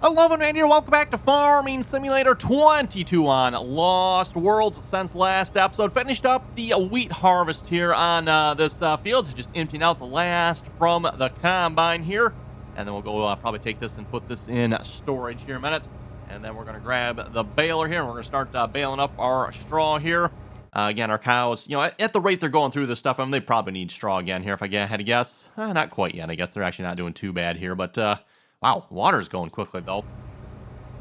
Hello, man here. Welcome back to Farming Simulator 22 on Lost Worlds. Since last episode, finished up the wheat harvest here on this field, just emptying out the last from the combine here, and then we'll go probably take this and put this in storage here in a minute, and then we're going to grab the baler here, and we're going to start baling up our straw here. Again, our cows, at the rate they're going through this stuff, they probably need straw again here if I had to guess. Not quite yet. I guess they're actually not doing too bad here, but wow, water's going quickly, though.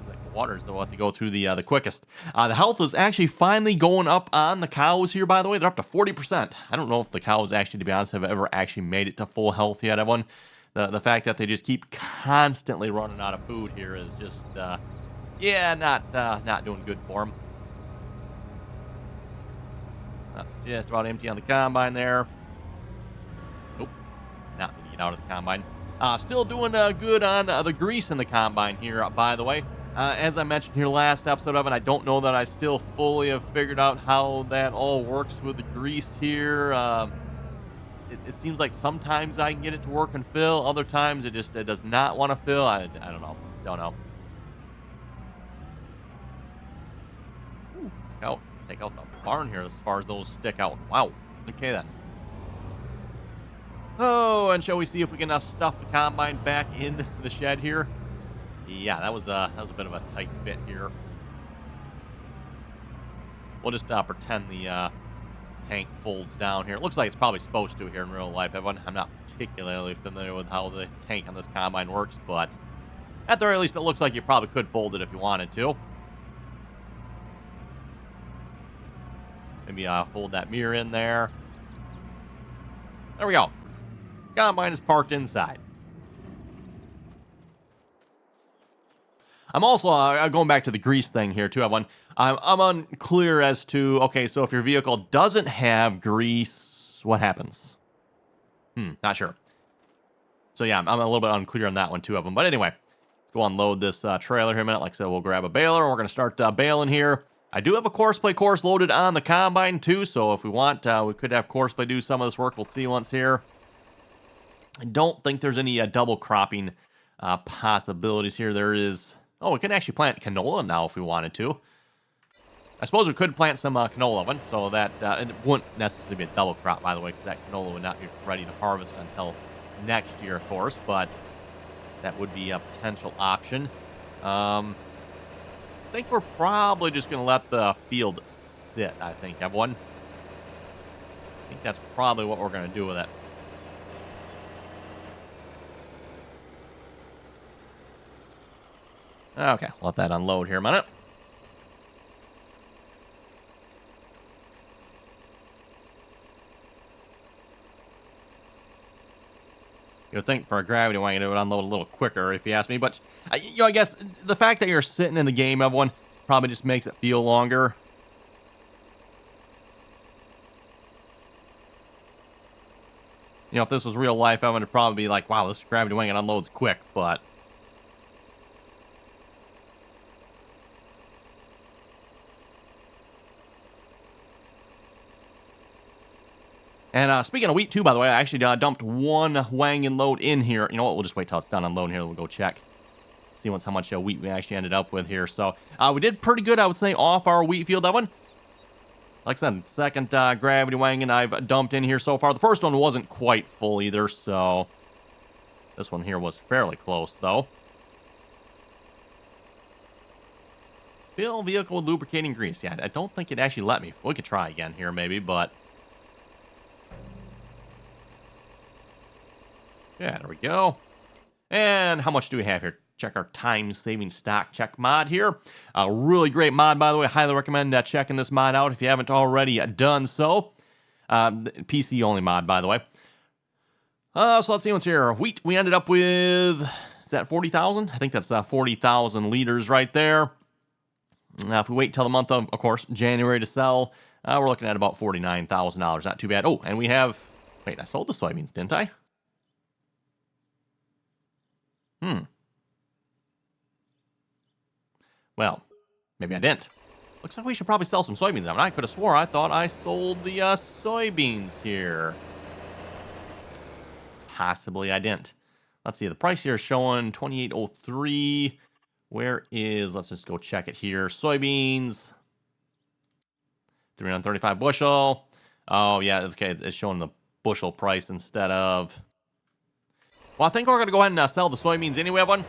Like the water's what they go through the quickest. The health is actually finally going up on the cows here, by the way. They're up to 40%. I don't know if the cows actually, to be honest, have ever actually made it to full health yet, everyone. The fact that they just keep constantly running out of food here is just, not doing good for them. That's just about empty on the combine there. Nope, not going to get out of the combine. Still doing good on the grease in the combine here, by the way. As I mentioned here last episode of it, I don't know that I still fully have figured out how that all works with the grease here. It seems like sometimes I can get it to work and fill. Other times it does not want to fill. I don't know. Don't know. Ooh, take out the barn here as far as those stick out. Wow. Okay then. Oh, and shall we see if we can stuff the combine back in the shed here? Yeah, that was a bit of a tight fit here. We'll just pretend the tank folds down here. It looks like it's probably supposed to here in real life, everyone. I'm not particularly familiar with how the tank on this combine works, but at the very least, it looks like you probably could fold it if you wanted to. Maybe fold that mirror in there. There we go. Combine is parked inside. I'm also going back to the grease thing here too, everyone. I'm unclear as to, okay, so if your vehicle doesn't have grease, what happens? Not sure. So yeah, I'm a little bit unclear on that one too, everyone. But anyway, let's go unload this trailer here a minute. Like I said, we'll grab a baler and we're going to start baling here. I do have a courseplay course loaded on the combine too, so if we want, we could have courseplay do some of this work. We'll see once here. I don't think there's any double cropping possibilities here. There is... Oh, we can actually plant canola now if we wanted to. I suppose we could plant some canola one, so that it wouldn't necessarily be a double crop, by the way, because that canola would not be ready to harvest until next year, of course, but that would be a potential option. I think we're probably just going to let the field sit, I think, everyone. I think that's probably what we're going to do with it. Okay, let that unload here a minute. You'd think for a gravity wagon it would unload a little quicker, if you ask me. But, I guess the fact that you're sitting in the game, everyone, probably just makes it feel longer. If this was real life, I would probably be like, wow, this gravity wagon unloads quick, but... And speaking of wheat, too, by the way, I actually dumped one wagon load in here. You know what? We'll just wait till it's done unloading here. We'll go check. See how much wheat we actually ended up with here. So we did pretty good, I would say, off our wheat field, that one. Like I said, second gravity wagon I've dumped in here so far. The first one wasn't quite full either, so this one here was fairly close, though. Fill vehicle with lubricating grease. Yeah, I don't think it actually let me. We could try again here, maybe, but... Yeah, there we go. And how much do we have here? Check our time-saving stock check mod here. A really great mod, by the way. Highly recommend checking this mod out if you haven't already done so. PC-only mod, by the way. So let's see what's here. Wheat, we ended up with... Is that 40,000? I think that's 40,000 liters right there. If we wait till the month of course, January to sell, we're looking at about $49,000. Not too bad. Oh, and we have... Wait, I sold the soybeans, didn't I? Well, maybe I didn't. Looks like we should probably sell some soybeans now. I could have swore I thought I sold the soybeans here. Possibly I didn't. Let's see. The price here is showing $28.03. Where is, let's just go check it here. Soybeans, 335 bushel. Oh, yeah, okay, it's showing the bushel price instead of... Well, I think we're going to go ahead and sell the soybeans anyway, everyone.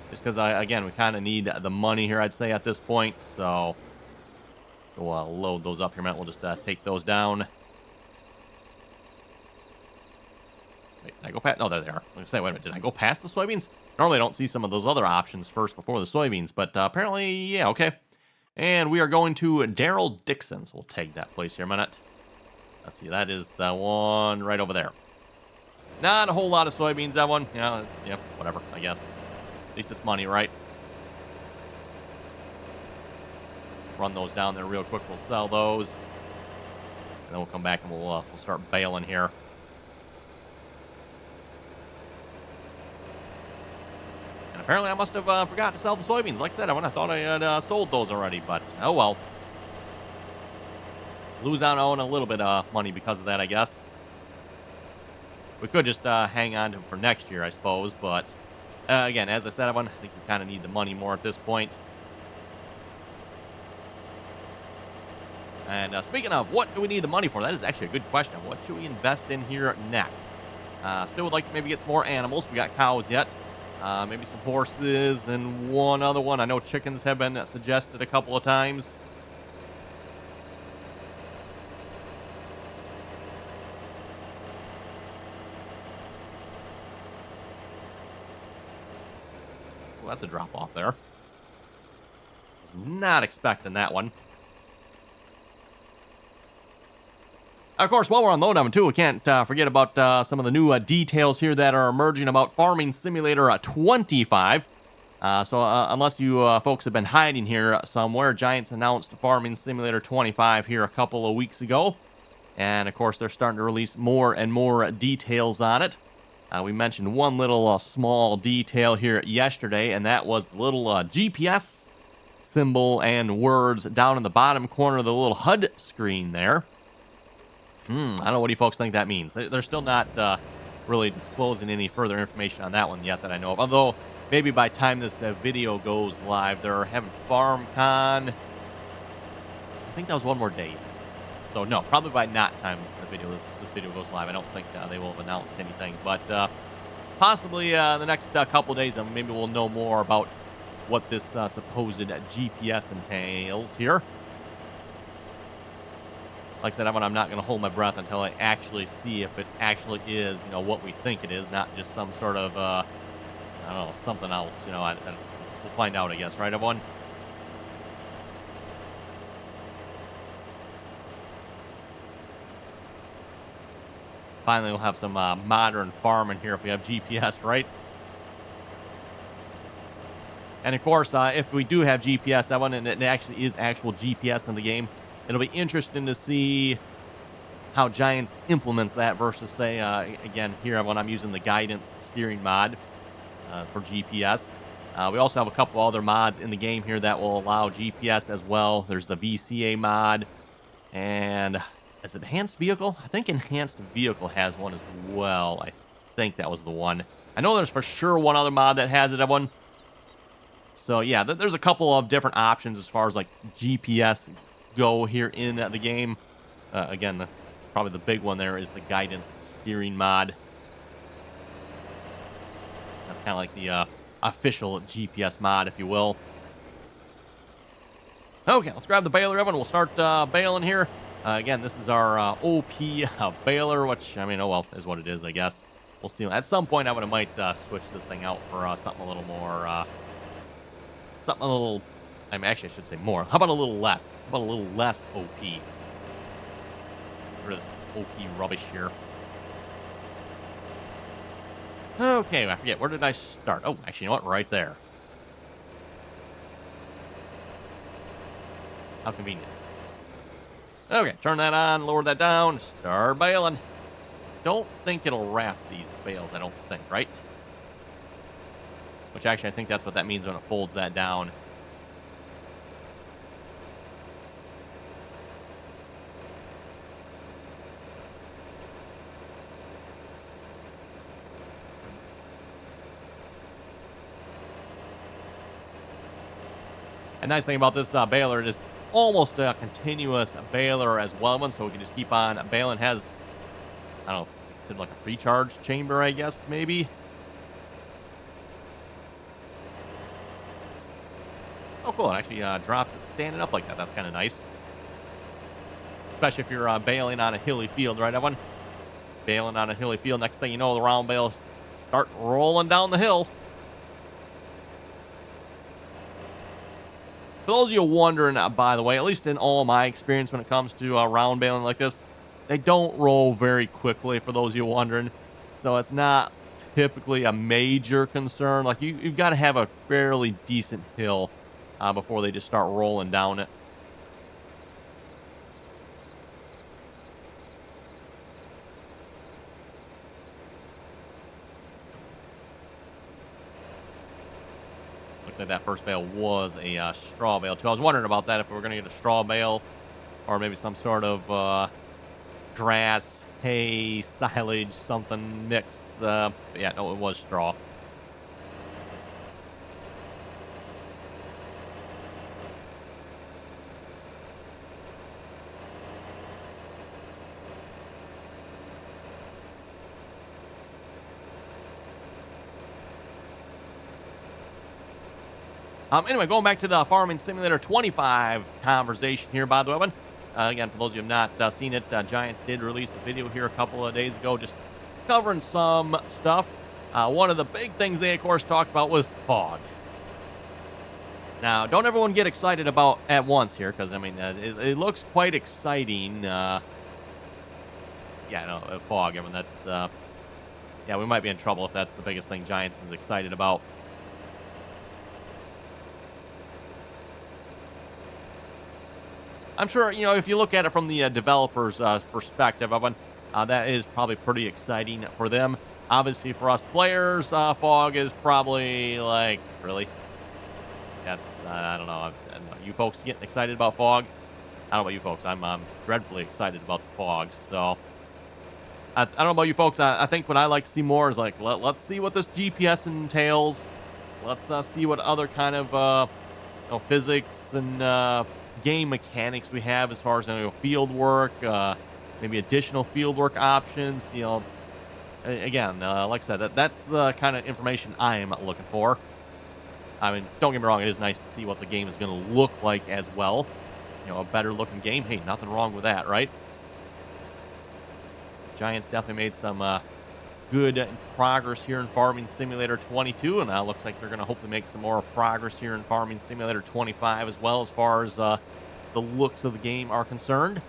Just because, again, we kind of need the money here, I'd say, at this point. So, we'll load those up here, man. We'll just take those down. Wait, did I go past? Oh, there they are. Let's say, wait a minute. Did I go past the soybeans? Normally, I don't see some of those other options first before the soybeans. But apparently, yeah, okay. And we are going to Daryl Dixon. So we'll take that place here a minute. Let's see. That is the one right over there. Not a whole lot of soybeans, that one. Yeah, whatever, I guess. At least it's money, right? Run those down there real quick. We'll sell those. And then we'll come back and we'll start baling here. And apparently I must have forgot to sell the soybeans. Like I said, I thought I had sold those already, but oh well. Lose out on a little bit of money because of that, I guess. We could just hang on to them for next year, I suppose, but again, as I said, I think we kind of need the money more at this point. And speaking of, what do we need the money for? That is actually a good question. What should we invest in here next? Still would like to maybe get some more animals. We got cows yet. Maybe some horses and one other one. I know chickens have been suggested a couple of times. Well, that's a drop off there. Was not expecting that one. Of course, while we're on lowdown too, we can't forget about some of the new details here that are emerging about Farming Simulator 25. So unless you folks have been hiding here somewhere, Giants announced Farming Simulator 25 here a couple of weeks ago. And of course, they're starting to release more and more details on it. We mentioned one little small detail here yesterday, and that was the little GPS symbol and words down in the bottom corner of the little HUD screen there. I don't know, what do you folks think that means? They're still not really disclosing any further information on that one yet that I know of. Although, maybe by the time this video goes live, they're having FarmCon. I think that was one more day. So, no, probably by not time this video goes live. I don't think they will have announced anything. But possibly the next couple days, maybe we'll know more about what this supposed GPS entails here. Like I said, I'm not going to hold my breath until I actually see if it actually is, what we think it is, not just some sort of, I don't know, something else. We'll find out, I guess, right, everyone? Finally, we'll have some modern farming here if we have GPS, right? And of course, if we do have GPS, that one, and it actually is actual GPS in the game, it'll be interesting to see how Giants implements that versus, say, again, here when I'm using the guidance steering mod for GPS. We also have a couple other mods in the game here that will allow GPS as well. There's the VCA mod, and is it Enhanced Vehicle? I think Enhanced Vehicle has one as well. I think that was the one. I know there's for sure one other mod that has it, everyone. So, yeah, there's a couple of different options as far as, like, GPS go here in the game. Again, probably the big one there is the guidance steering mod. That's kind of like the official GPS mod, if you will. Okay, let's grab the baler, everyone. We'll start baling here. Again, this is our OP baler, which, I mean, oh well, is what it is, I guess. We'll see. At some point, I might switch this thing out for something a little more, something a little, I mean, actually, I should say more. How about a little less? How about a little less OP? Get rid of this OP rubbish here. Okay, I forget. Where did I start? Oh, actually, you know what? Right there. How convenient. Okay, turn that on, lower that down, start baling. Don't think it'll wrap these bales, I don't think, right? Which actually, I think that's what that means when it folds that down. nice thing about this baler, it is almost a continuous baler as well, so we can just keep on baling. Has, I don't know, considered like a pre-charge chamber, I guess, maybe. Oh, cool. It actually drops it standing up like that. That's kind of nice. Especially if you're baling on a hilly field, right, everyone? Baling on a hilly field. Next thing you know, the round bales start rolling down the hill. For those of you wondering, by the way, at least in all my experience when it comes to round baling like this, they don't roll very quickly, for those of you wondering. So it's not typically a major concern. Like, you've got to have a fairly decent hill before they just start rolling down it. Looks like that first bale was a straw bale, too. I was wondering about that, if we were going to get a straw bale or maybe some sort of grass, hay, silage, something mix. Yeah, no, it was straw. Anyway, going back to the Farming Simulator 25 conversation here, by the way. Again, for those of you who have not seen it, Giants did release a video here a couple of days ago just covering some stuff. One of the big things they, of course, talked about was fog. Now, don't everyone get excited about at once here, because, I mean, it looks quite exciting. Yeah, no, fog. I mean, that's... yeah, we might be in trouble if that's the biggest thing Giants is excited about. I'm sure, you know, if you look at it from the developer's perspective, that is probably pretty exciting for them. Obviously, for us players, fog is probably like, really? That's, I don't know. I don't know. You folks getting excited about fog? I don't know about you folks. I'm dreadfully excited about the fog. So, I don't know about you folks. I think what I like to see more is like, let's see what this GPS entails. Let's see what other kind of you know, physics and game mechanics we have as far as, you know, field work, maybe additional field work options. You know, again, like I said, that's the kind of information I am looking for. I mean, don't get me wrong, it is nice to see what the game is going to look like as well. You know, a better looking game. Hey, nothing wrong with that, right? Giants definitely made some good progress here in Farming Simulator 22, and looks like they're going to hopefully make some more progress here in Farming Simulator 25 as well, as far as the looks of the game are concerned.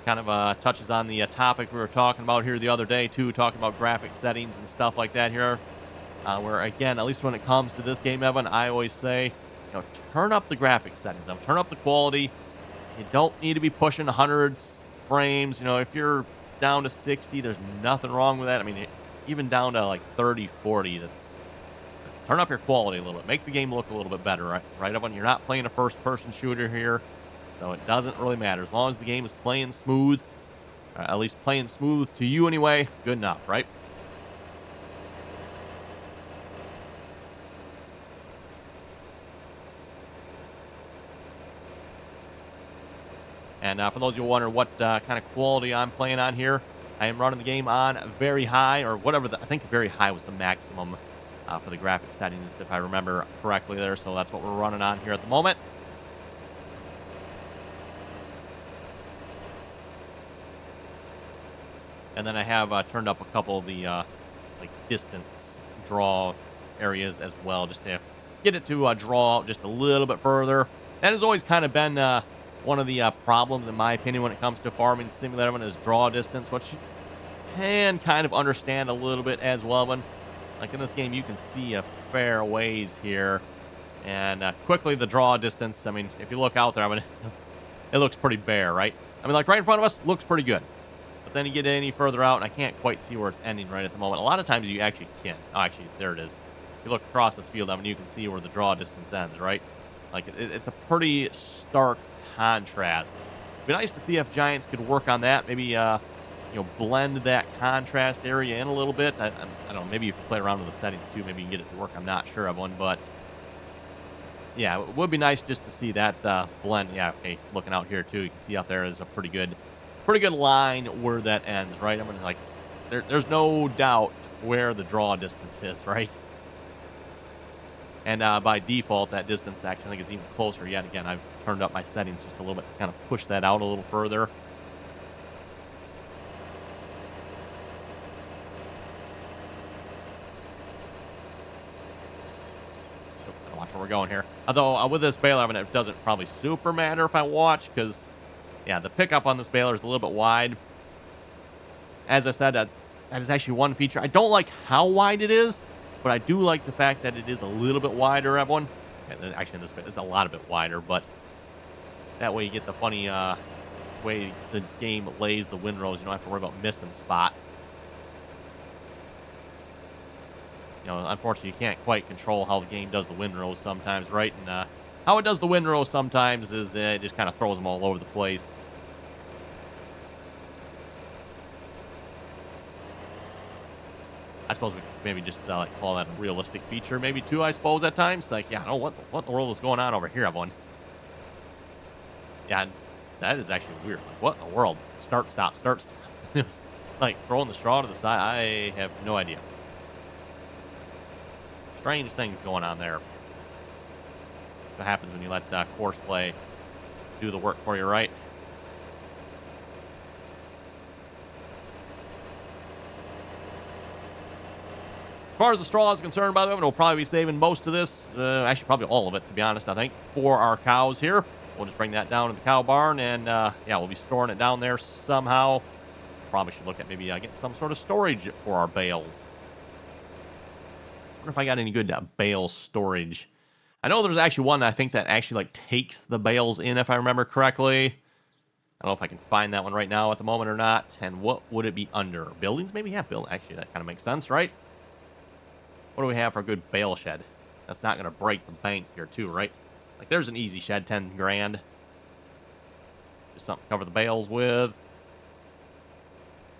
Kind of touches on the topic we were talking about here the other day, too, talking about graphic settings and stuff like that here. Where, again, at least when it comes to this game, Evan, I always say, you know, turn up the graphic settings. Turn up the quality. You don't need to be pushing hundreds frames. You know, if you're down to 60, there's nothing wrong with that. I mean, even down to like 30, 40, that's, turn up your quality a little bit. Make the game look a little bit better, right? Right up when you're not playing a first-person shooter here, so it doesn't really matter. As long as the game is playing smooth, at least playing smooth to you anyway, good enough, right? And for those of you wondering what kind of quality I'm playing on here, I am running the game on very high, or whatever. I think very high was the maximum for the graphic settings, if I remember correctly there. So that's what we're running on here at the moment. And then I have turned up a couple of the like distance draw areas as well, just to get it to draw just a little bit further. That has always kind of been one of the problems, in my opinion, when it comes to Farming Simulator, is draw distance, which you can kind of understand a little bit as well. When, like in this game, you can see a fair ways here, and quickly the draw distance. I mean, if you look out there, I mean, it looks pretty bare, right? I mean, like right in front of us, looks pretty good. But then you get any further out, and I can't quite see where it's ending right at the moment. A lot of times you actually can. Oh, actually, there it is. If you look across this field, I mean, you can see where the draw distance ends, right? Like, it's a pretty stark contrast. It'd be nice to see if Giants could work on that. Maybe, you know, blend that contrast area in a little bit. I don't know. Maybe if you play around with the settings too, maybe you can get it to work. I'm not sure of one, but Yeah, it would be nice just to see that blend. Yeah, okay, looking out here too, you can see out there is a pretty good line where that ends, right? I'm gonna like, there's no doubt where the draw distance is, right? And by default, that distance actually I think is even closer. Yet again, I've turned up my settings just a little bit to kind of push that out a little further. Gotta watch where we're going here. Although with this baler, I mean, it doesn't probably super matter if I watch because, yeah, the pickup on this baler is a little bit wide. As I said, that is actually one feature. I don't like how wide it is, but I do like the fact that it is a little bit wider, everyone. Okay, actually, in this bit, it's a lot of bit wider, but that way you get the funny way the game lays the windrows. You don't have to worry about missing spots. You know, unfortunately, you can't quite control how the game does the windrows sometimes, right? And how it does the windrows sometimes is it just kind of throws them all over the place. I suppose we could maybe just like call that a realistic feature, maybe too. I suppose at times, like, yeah, no, what in the world is going on over here, everyone? Yeah, that is actually weird. Like, what in the world? Start, stop, start, stop. It was like throwing the straw to the side. I have no idea. Strange things going on there. What happens when you let course play do the work for you, right? As far as the straw is concerned, by the way, we'll probably be saving most of this, actually probably all of it, to be honest, I think, for our cows here. We'll just bring that down to the cow barn, and yeah, we'll be storing it down there somehow. Probably should look at maybe getting some sort of storage for our bales. I wonder if I got any good bale storage. I know there's actually one I think that actually like takes the bales in, if I remember correctly. I don't know if I can find that one right now at the moment or not. And what would it be under? Buildings, maybe? Yeah, actually, that kind of makes sense, right? What do we have for a good bale shed? That's not going to break the bank here, too, right? Like, there's an easy shed, 10 grand. Just something to cover the bales with.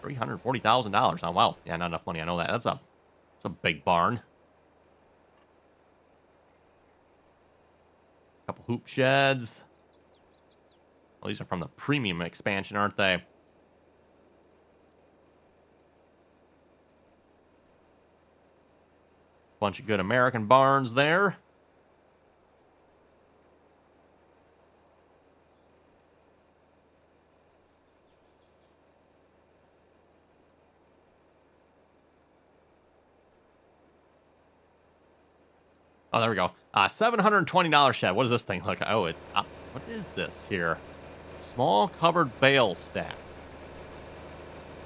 $340,000. Oh, wow. Yeah, not enough money. I know that. That's a big barn. Couple hoop sheds. Well, these are from the premium expansion, aren't they? Bunch of good American barns there. Oh, there we go. $720 shed. What does this thing look like? Oh, what is this here? Small covered bale stack.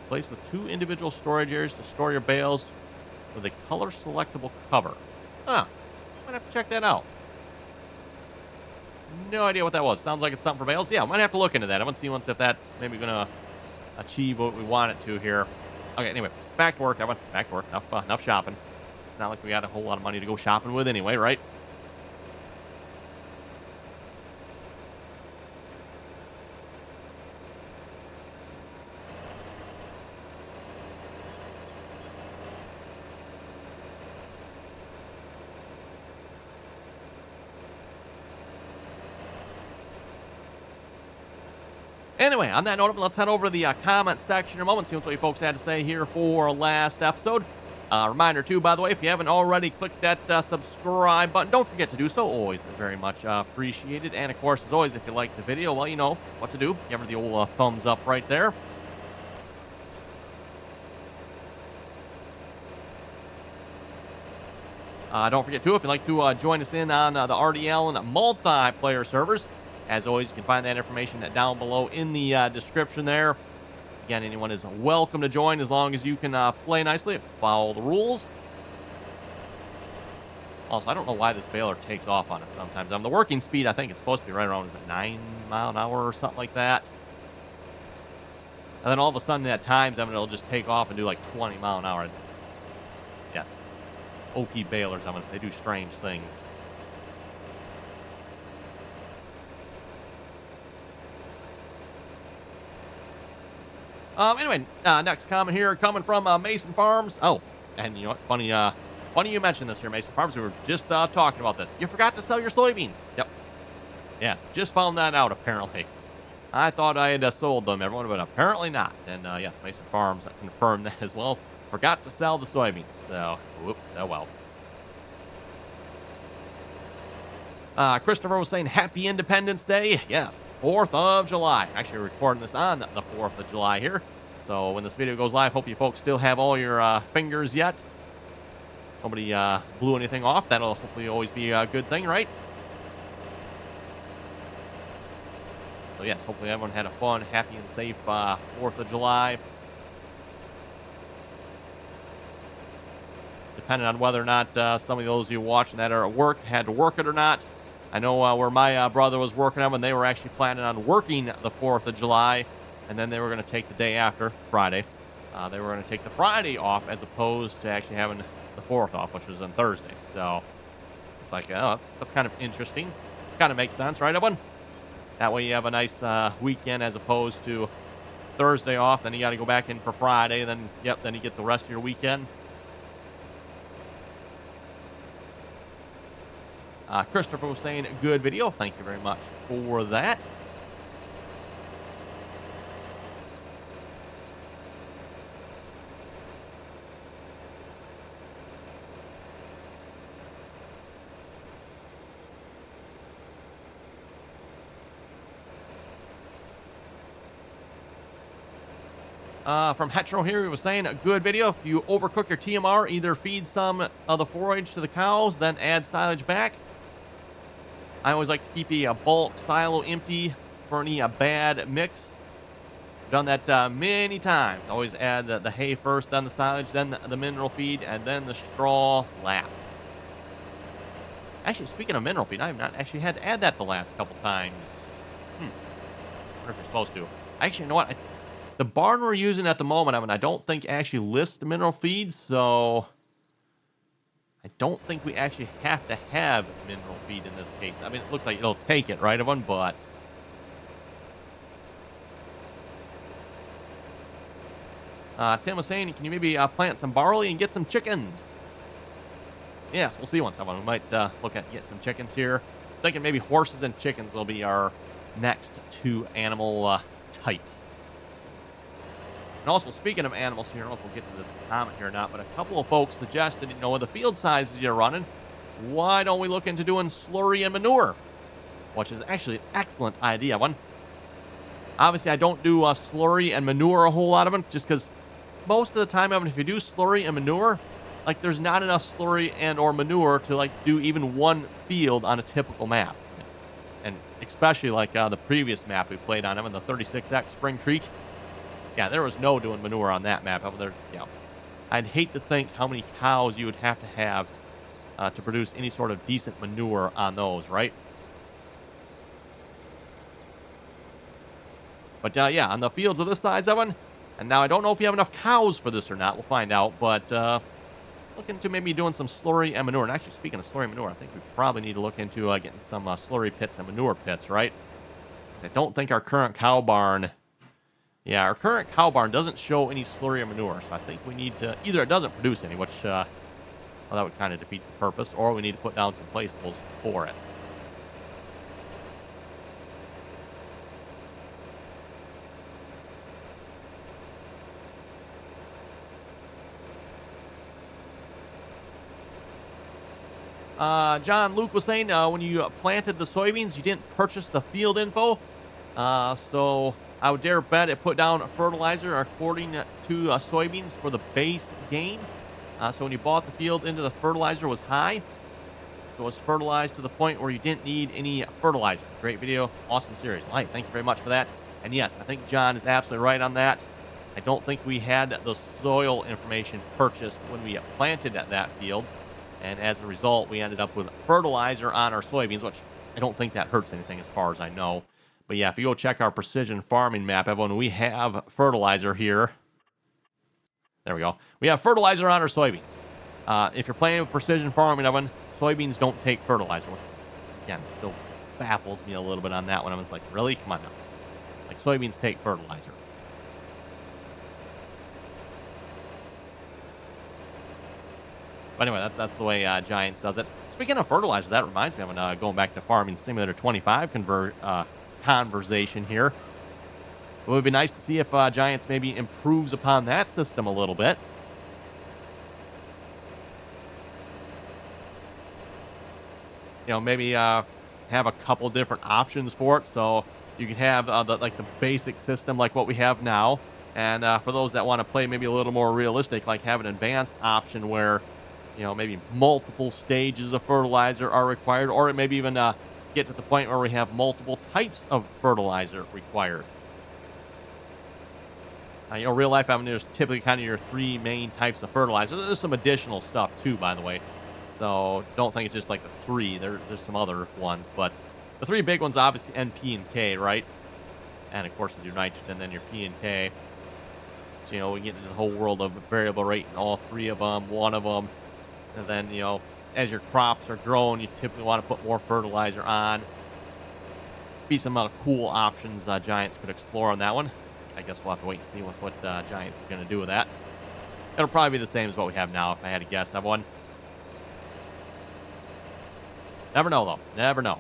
Placed with 2 individual storage areas to store your bales with a color selectable cover. Huh. Might have to check that out. No idea what that was. Sounds like it's something for bales. Yeah, might have to look into that. I want to see once if that's maybe going to achieve what we want it to here. Okay, anyway, back to work, everyone. Back to work. Enough shopping. It's not like we got a whole lot of money to go shopping with anyway, right? Anyway, on that note, let's head over to the comment section in a moment, see what you folks had to say here for last episode. Reminder, too, by the way, if you haven't already clicked that subscribe button, don't forget to do so. Always very much appreciated. And, of course, as always, if you like the video, well, you know what to do. Give her the old thumbs up right there. Don't forget, too, if you'd like to join us in on the RDAllen multiplayer servers, as always, you can find that information down below in the description there. Again, anyone is welcome to join as long as you can play nicely, follow the rules. Also, I don't know why this baler takes off on us sometimes. The working speed, I think it's supposed to be right around, is it 9 mile an hour or something like that? And then all of a sudden at times, it'll just take off and do like 20 mile an hour. Yeah. OP balers, they do strange things. Anyway, next comment here coming from Mason Farms. Oh, and you know what? Funny funny you mentioned this here, Mason Farms. We were just talking about this. You forgot to sell your soybeans. Yep. Yes, just found that out, apparently. I thought I had sold them, everyone, but apparently not. And yes, Mason Farms confirmed that as well. Forgot to sell the soybeans. So, whoops, oh well. Christopher was saying Happy Independence Day. Yes, 4th of July. Actually, recording this on the 4th of July here. So when this video goes live, hope you folks still have all your fingers yet. Nobody blew anything off. That'll hopefully always be a good thing, right? So yes, hopefully everyone had a fun, happy, and safe 4th of July. Depending on whether or not some of those of you watching that are at work had to work it or not. I know where my brother was working on when they were actually planning on working the 4th of July, and then they were going to take the day after, Friday. They were going to take the Friday off as opposed to actually having the 4th off, which was on Thursday. So it's like, oh, that's kind of interesting. Kind of makes sense, right, everyone? That way you have a nice weekend as opposed to Thursday off. Then you got to go back in for Friday. Then, yep, then you get the rest of your weekend. Christopher was saying, good video. Thank you very much for that. From Hetro here, he was saying, a good video. If you overcook your TMR, either feed some of the forage to the cows, then add silage back. I always like to keep a bulk silo empty for any bad mix. I've done that many times. Always add the hay first, then the silage, then the mineral feed, and then the straw last. Actually, speaking of mineral feed, I have not actually had to add that the last couple times. I wonder if you're supposed to. Actually, you know what? The barn we're using at the moment, I don't think actually lists the mineral feed, so I don't think we actually have to have mineral feed in this case. I mean, it looks like it'll take it, right, everyone? But Tim was saying, can you maybe plant some barley and get some chickens? Yes, we'll see once someone. We might look at get some chickens here. Thinking maybe horses and chickens will be our next two animal types. And also, speaking of animals here, I don't know if we'll get to this comment here or not, but a couple of folks suggested, you know, with the field sizes you're running, why don't we look into doing slurry and manure? Which is actually an excellent idea. One, obviously, I don't do slurry and manure a whole lot of them, just because most of the time, even if you do slurry and manure, like, there's not enough slurry and or manure to, like, do even one field on a typical map. And especially, like, the previous map we played on, the 36X Spring Creek. Yeah, there was no doing manure on that map. There's, you know, I'd hate to think how many cows you would have to produce any sort of decent manure on those, right? But yeah, on the fields of this size of one, and now I don't know if you have enough cows for this or not. We'll find out, but look into maybe doing some slurry and manure. And actually, speaking of slurry and manure, I think we probably need to look into getting some slurry pits and manure pits, right? Because I don't think our current cow barn... Yeah, our current cow barn doesn't show any slurry or manure, so I think we need to... Either it doesn't produce any, which, well, that would kind of defeat the purpose, or we need to put down some placeables for it. John Luke was saying, when you planted the soybeans, you didn't purchase the field info, so... I would dare bet it put down fertilizer according to soybeans for the base gain. So when you bought the field into the fertilizer was high. So it was fertilized to the point where you didn't need any fertilizer. Great video. Awesome series. Well, hey, thank you very much for that. And yes, I think John is absolutely right on that. I don't think we had the soil information purchased when we planted that field. And as a result, we ended up with fertilizer on our soybeans, which I don't think that hurts anything as far as I know. But yeah, if you go check our precision farming map, everyone, we have fertilizer here. There we go. We have fertilizer on our soybeans. If you're playing with precision farming, everyone, soybeans don't take fertilizer, which, again, still baffles me a little bit on that one. I was like, really? Come on now. Like, soybeans take fertilizer. But anyway, that's the way Giants does it. Speaking of fertilizer, that reminds me, I'm going back to Farming Simulator 25 conversation here. It would be nice to see if Giants maybe improves upon that system a little bit. Maybe have a couple different options for it, so you can have the basic system like what we have now, and for those that want to play maybe a little more realistic, like have an advanced option where maybe multiple stages of fertilizer are required, or it maybe even get to the point where we have multiple types of fertilizer required. Real life, there's typically kind of your three main types of fertilizer. There's some additional stuff too, by the way. So don't think it's just like the three. There's some other ones, but the three big ones, obviously N, P, and K, right? And of course, is your nitrogen, then your P and K. So we get into the whole world of variable rate in all three of them, one of them, and then as your crops are growing, you typically want to put more fertilizer on. Be some cool options Giants could explore on that one. I guess we'll have to wait and see what Giants are going to do with that. It'll probably be the same as what we have now, if I had to guess. Everyone. Never know, though. Never know.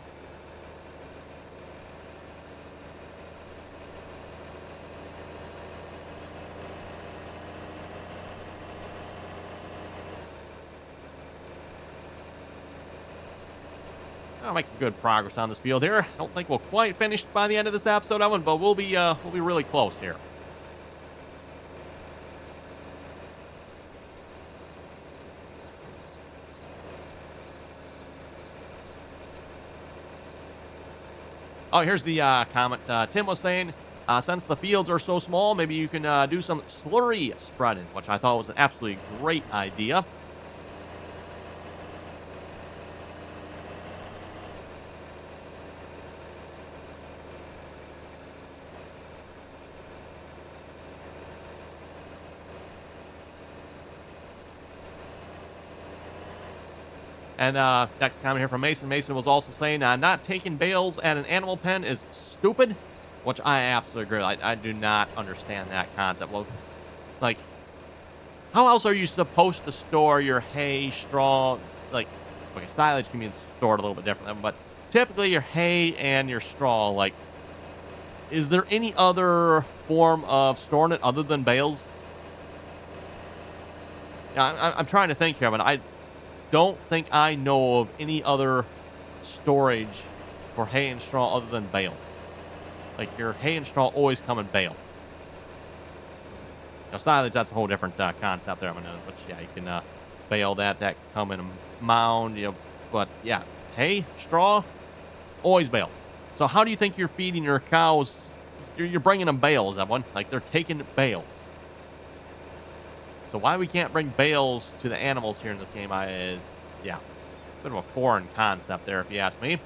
I'll make good progress on this field here. I don't think we'll quite finish by the end of this episode, Evan, but we'll be really close here. Oh, here's the comment. Tim was saying, since the fields are so small, maybe you can do some slurry spreading, which I thought was an absolutely great idea. And next comment here from Mason. Mason was also saying not taking bales at an animal pen is stupid, which I absolutely agree with. I do not understand that concept. Well, like, how else are you supposed to store your hay, straw? Like, okay, silage can be stored a little bit differently, but typically your hay and your straw, like, is there any other form of storing it other than bales? Yeah, I'm trying to think here, but I don't think I know of any other storage for hay and straw other than bales. Like, your hay and straw always come in bales. Silage, that's a whole different concept there. But yeah, you can bale that can come in a mound, but yeah, hay, straw, always bales. So how do you think you're feeding your cows? You're bringing them bales, everyone. Like, they're taking bales. So why we can't bring bales to the animals here in this game, it's, yeah, a bit of a foreign concept there, if you ask me.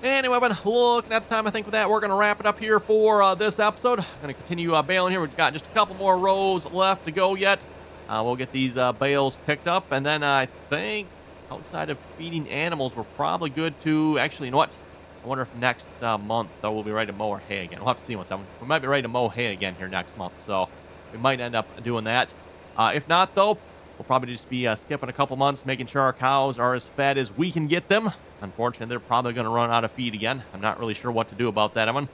Anyway, but looking at the time, I think with that, we're going to wrap it up here for this episode. I'm going to continue baling here. We've got just a couple more rows left to go yet. We'll get these bales picked up, and then I think outside of feeding animals, we're probably good to, actually, you know what? I wonder if next month, though, we'll be ready to mow our hay again. We'll have to see what's happening. We might be ready to mow hay again here next month, so we might end up doing that. If not, though, we'll probably just be skipping a couple months, making sure our cows are as fed as we can get them. Unfortunately, they're probably going to run out of feed again. I'm not really sure what to do about that, Evan.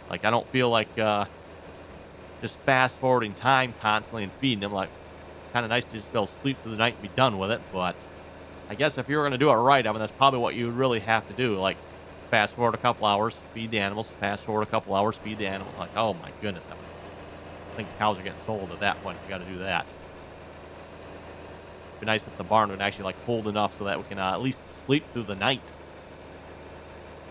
Like, I don't feel like just fast-forwarding time constantly and feeding them. Like, it's kind of nice to just be able to sleep through the night and be done with it, but I guess if you're going to do it right, I mean, that's probably what you would really have to do. Like, fast forward a couple hours, feed the animals. Fast forward a couple hours, feed the animals. Like, oh my goodness. I think cows are getting sold at that point if you got to do that. It'd be nice if the barn would actually, like, hold enough so that we can at least sleep through the night.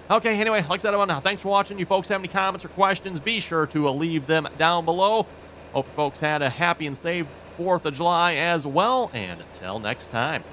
Okay, anyway, like I said, everyone, thanks for watching. You folks have any comments or questions, be sure to leave them down below. Hope you folks had a happy and safe 4th of July as well. And until next time.